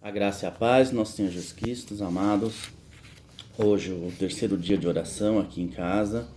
A graça e a paz, nosso Senhor Jesus Cristo, amados. Hoje o terceiro dia de oração aqui em casa,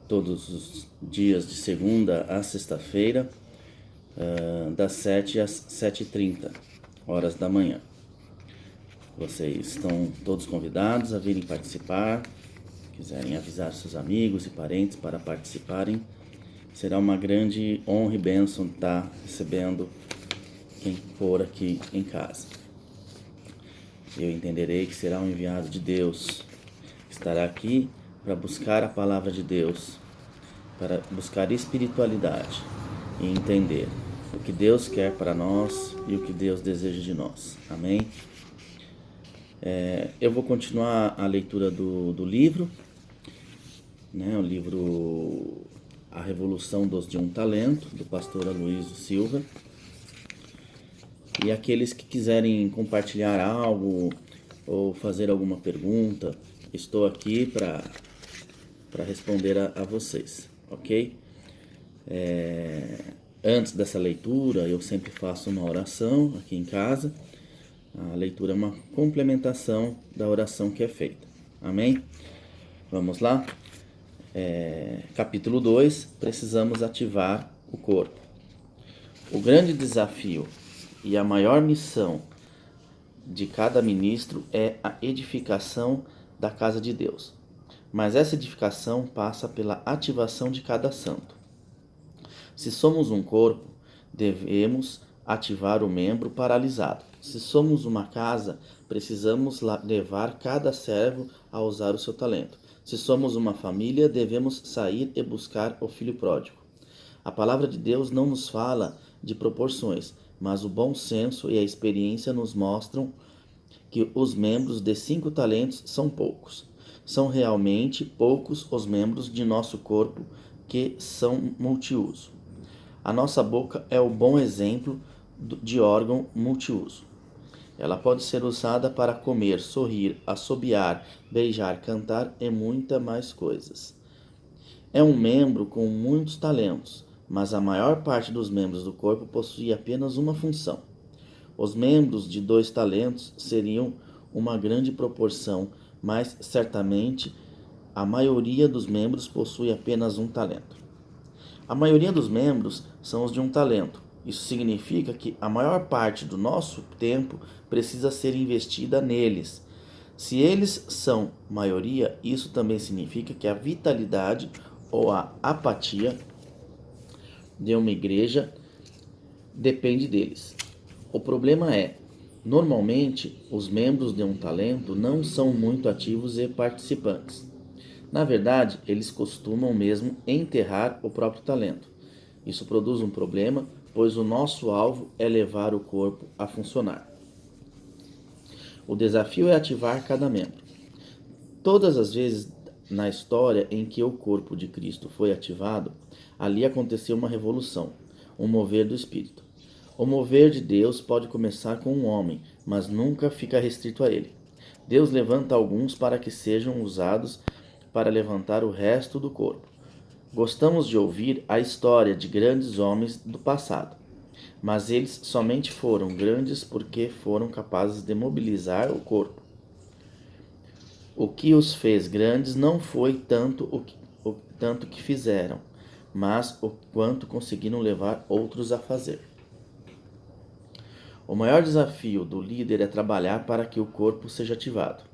todos os dias de segunda a sexta-feira, das 7 às 7h30, horas da manhã. Vocês estão todos convidados a virem participar, quiserem avisar seus amigos e parentes para participarem. Será uma grande honra e bênção estar recebendo quem for aqui em casa. Eu entenderei que será um enviado de Deus, que estará aqui para buscar a palavra de Deus, para buscar espiritualidade e entender o que Deus quer para nós e o que Deus deseja de nós. Amém? Eu vou continuar a leitura do livro, o livro A Revolução de um Talento, do pastor Aloysio Silva. E aqueles que quiserem compartilhar algo ou fazer alguma pergunta, estou aqui para responder a vocês, ok? Antes dessa leitura, eu sempre faço uma oração aqui em casa. A leitura é uma complementação da oração que é feita. Amém? Vamos lá? Capítulo 2, precisamos ativar o corpo. O grande desafio e a maior missão de cada ministro é a edificação da casa de Deus. Mas essa edificação passa pela ativação de cada santo. Se somos um corpo, devemos ativar o membro paralisado. Se somos uma casa, precisamos levar cada servo a usar o seu talento. Se somos uma família, devemos sair e buscar o filho pródigo. A palavra de Deus não nos fala de proporções, mas o bom senso e a experiência nos mostram que os membros de 5 talentos são poucos. São realmente poucos os membros de nosso corpo que são multiuso. A nossa boca é o bom exemplo de órgão multiuso. Ela pode ser usada para comer, sorrir, assobiar, beijar, cantar e muitas mais coisas. É um membro com muitos talentos, mas a maior parte dos membros do corpo possui apenas uma função. Os membros de 2 talentos seriam uma grande proporção, mas certamente a maioria dos membros possui apenas um talento. A maioria dos membros são os de um talento. Isso significa que a maior parte do nosso tempo precisa ser investida neles. Se eles são maioria, isso também significa que a vitalidade ou a apatia de uma igreja depende deles. O problema é, normalmente, os membros de um talento não são muito ativos e participantes. Na verdade, eles costumam mesmo enterrar o próprio talento. Isso produz um problema, pois o nosso alvo é levar o corpo a funcionar. O desafio é ativar cada membro. Todas as vezes na história em que o corpo de Cristo foi ativado, ali aconteceu uma revolução, um mover do Espírito. O mover de Deus pode começar com um homem, mas nunca fica restrito a ele. Deus levanta alguns para que sejam usados para levantar o resto do corpo. Gostamos de ouvir a história de grandes homens do passado, mas eles somente foram grandes porque foram capazes de mobilizar o corpo. O que os fez grandes não foi tanto tanto que fizeram, mas o quanto conseguiram levar outros a fazer. O maior desafio do líder é trabalhar para que o corpo seja ativado.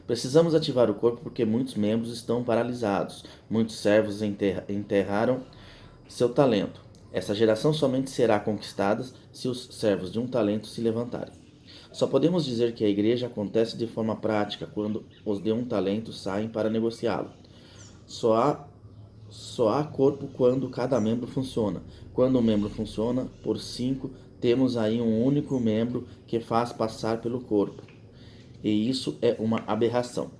Precisamos ativar o corpo porque muitos membros estão paralisados, muitos servos enterraram seu talento. Essa geração somente será conquistada se os servos de um talento se levantarem. Só podemos dizer que a igreja acontece de forma prática quando os de um talento saem para negociá-lo. Só há corpo quando cada membro funciona. Quando um membro funciona por 5, temos aí um único membro que faz passar pelo corpo. E isso é uma aberração.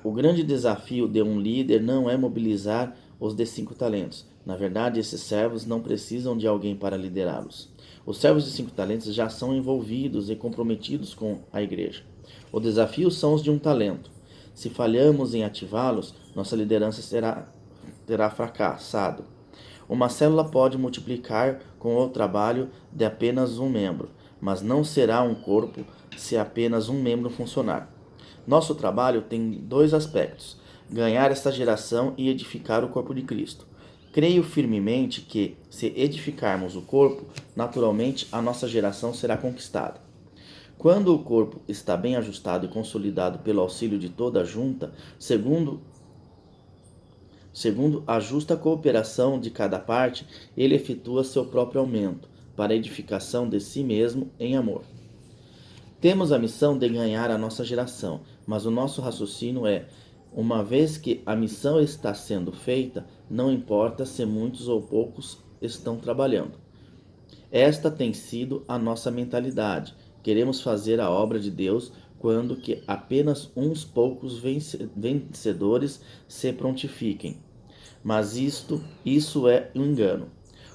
O grande desafio de um líder não é mobilizar os de 5 talentos. Na verdade, esses servos não precisam de alguém para liderá-los. Os servos de 5 talentos já são envolvidos e comprometidos com a igreja. O desafio são os de um talento. Se falhamos em ativá-los, nossa liderança terá fracassado. Uma célula pode multiplicar com o trabalho de apenas um membro, mas não será um corpo se apenas um membro funcionar. Nosso trabalho tem dois aspectos: ganhar esta geração e edificar o corpo de Cristo. Creio firmemente que, se edificarmos o corpo, naturalmente a nossa geração será conquistada. Quando o corpo está bem ajustado e consolidado pelo auxílio de toda a junta, segundo a justa cooperação de cada parte, ele efetua seu próprio aumento, para a edificação de si mesmo em amor. Temos a missão de ganhar a nossa geração, mas o nosso raciocínio é: uma vez que a missão está sendo feita, não importa se muitos ou poucos estão trabalhando. Esta tem sido a nossa mentalidade. Queremos fazer a obra de Deus quando que apenas uns poucos vencedores se prontifiquem. Mas isso é um engano.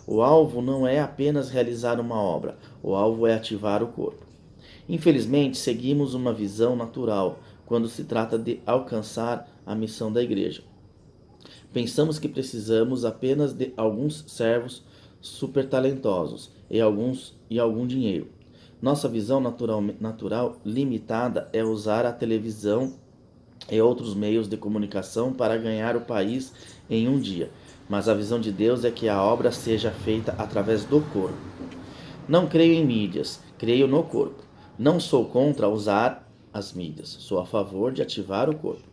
O alvo não é apenas realizar uma obra, o alvo é ativar o corpo. Infelizmente, seguimos uma visão natural quando se trata de alcançar a missão da igreja. Pensamos que precisamos apenas de alguns servos super talentosos e algum dinheiro. Nossa visão natural limitada é usar a televisão e outros meios de comunicação para ganhar o país em um dia. Mas a visão de Deus é que a obra seja feita através do corpo. Não creio em mídias, creio no corpo. Não sou contra usar as mídias, sou a favor de ativar o corpo.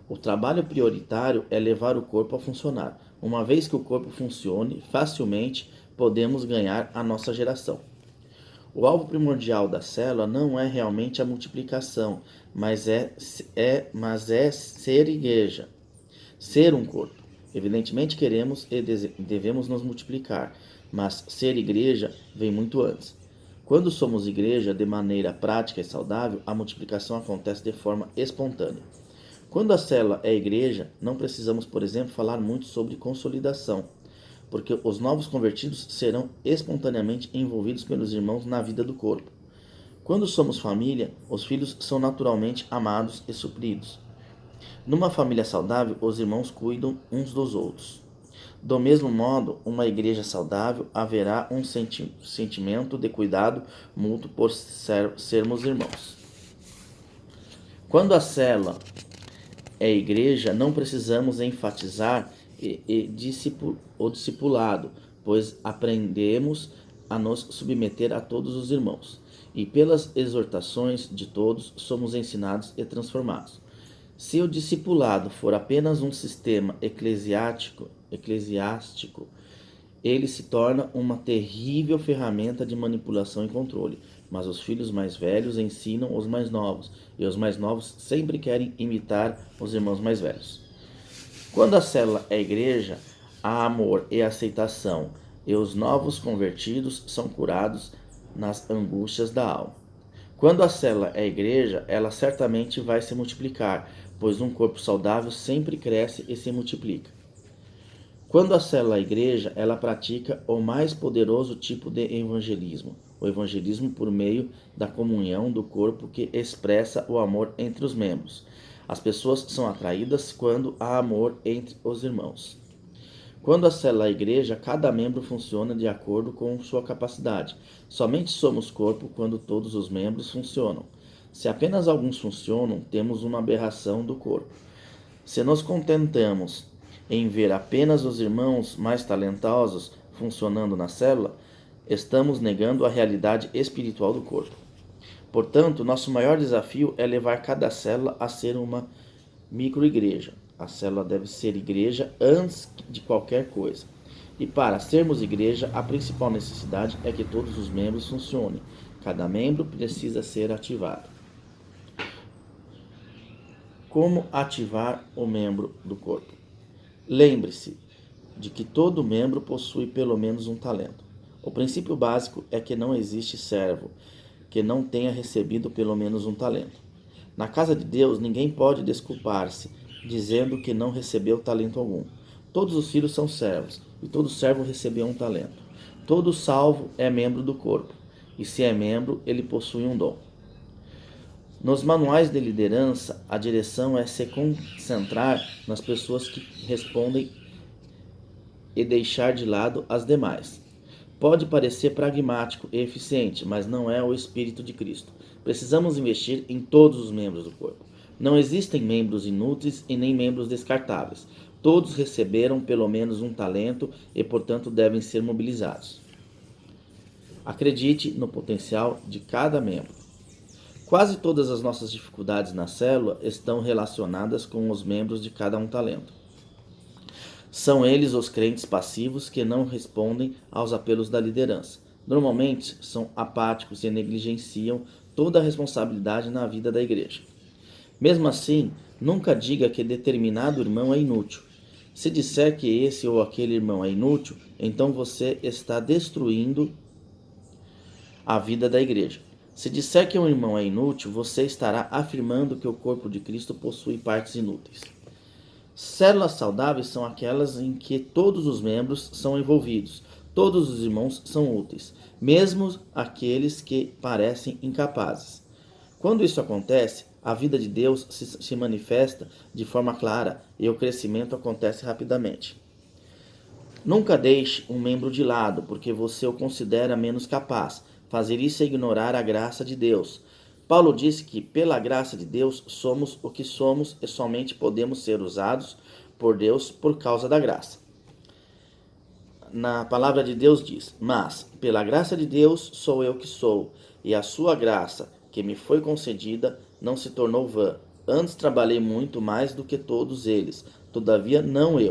O trabalho prioritário é levar o corpo a funcionar. Uma vez que o corpo funcione, facilmente podemos ganhar a nossa geração. O alvo primordial da célula não é realmente a multiplicação, mas é ser igreja, ser um corpo. Evidentemente queremos e devemos nos multiplicar, mas ser igreja vem muito antes. Quando somos igreja de maneira prática e saudável, a multiplicação acontece de forma espontânea. Quando a célula é igreja, não precisamos, por exemplo, falar muito sobre consolidação, porque os novos convertidos serão espontaneamente envolvidos pelos irmãos na vida do corpo. Quando somos família, os filhos são naturalmente amados e supridos. Numa família saudável, os irmãos cuidam uns dos outros. Do mesmo modo, uma igreja saudável haverá um sentimento de cuidado mútuo por sermos irmãos. Quando a célula é igreja, não precisamos enfatizar o discipulado, pois aprendemos a nos submeter a todos os irmãos, e pelas exortações de todos somos ensinados e transformados. Se o discipulado for apenas um sistema eclesiástico, ele se torna uma terrível ferramenta de manipulação e controle. Mas os filhos mais velhos ensinam os mais novos, e os mais novos sempre querem imitar os irmãos mais velhos. Quando a célula é igreja, há amor e aceitação, e os novos convertidos são curados nas angústias da alma. Quando a célula é igreja, ela certamente vai se multiplicar, pois um corpo saudável sempre cresce e se multiplica. Quando a célula é igreja, ela pratica o mais poderoso tipo de evangelismo, o evangelismo por meio da comunhão do corpo que expressa o amor entre os membros. As pessoas são atraídas quando há amor entre os irmãos. Quando a célula é igreja, cada membro funciona de acordo com sua capacidade. Somente somos corpo quando todos os membros funcionam. Se apenas alguns funcionam, temos uma aberração do corpo. Se nos contentamos em ver apenas os irmãos mais talentosos funcionando na célula, estamos negando a realidade espiritual do corpo. Portanto, nosso maior desafio é levar cada célula a ser uma microigreja. A célula deve ser igreja antes de qualquer coisa. E para sermos igreja, a principal necessidade é que todos os membros funcionem. Cada membro precisa ser ativado. Como ativar o membro do corpo? Lembre-se de que todo membro possui pelo menos um talento. O princípio básico é que não existe servo que não tenha recebido pelo menos um talento. Na casa de Deus, ninguém pode desculpar-se dizendo que não recebeu talento algum. Todos os filhos são servos, e todo servo recebeu um talento. Todo salvo é membro do corpo, e se é membro, ele possui um dom. Nos manuais de liderança, a direção é se concentrar nas pessoas que respondem e deixar de lado as demais. Pode parecer pragmático e eficiente, mas não é o espírito de Cristo. Precisamos investir em todos os membros do corpo. Não existem membros inúteis e nem membros descartáveis. Todos receberam pelo menos um talento e, portanto, devem ser mobilizados. Acredite no potencial de cada membro. Quase todas as nossas dificuldades na célula estão relacionadas com os membros de cada um talento. São eles os crentes passivos que não respondem aos apelos da liderança. Normalmente são apáticos e negligenciam toda a responsabilidade na vida da igreja. Mesmo assim, nunca diga que determinado irmão é inútil. Se disser que esse ou aquele irmão é inútil, então você está destruindo a vida da igreja. Se disser que um irmão é inútil, você estará afirmando que o corpo de Cristo possui partes inúteis. Células saudáveis são aquelas em que todos os membros são envolvidos, todos os irmãos são úteis, mesmo aqueles que parecem incapazes. Quando isso acontece, a vida de Deus se manifesta de forma clara e o crescimento acontece rapidamente. Nunca deixe um membro de lado porque você o considera menos capaz. Fazer isso é ignorar a graça de Deus. Paulo disse que, pela graça de Deus, somos o que somos e somente podemos ser usados por Deus por causa da graça. Na palavra de Deus diz: mas, pela graça de Deus, sou eu que sou, e a sua graça, que me foi concedida, não se tornou vã. Antes trabalhei muito mais do que todos eles, todavia não eu,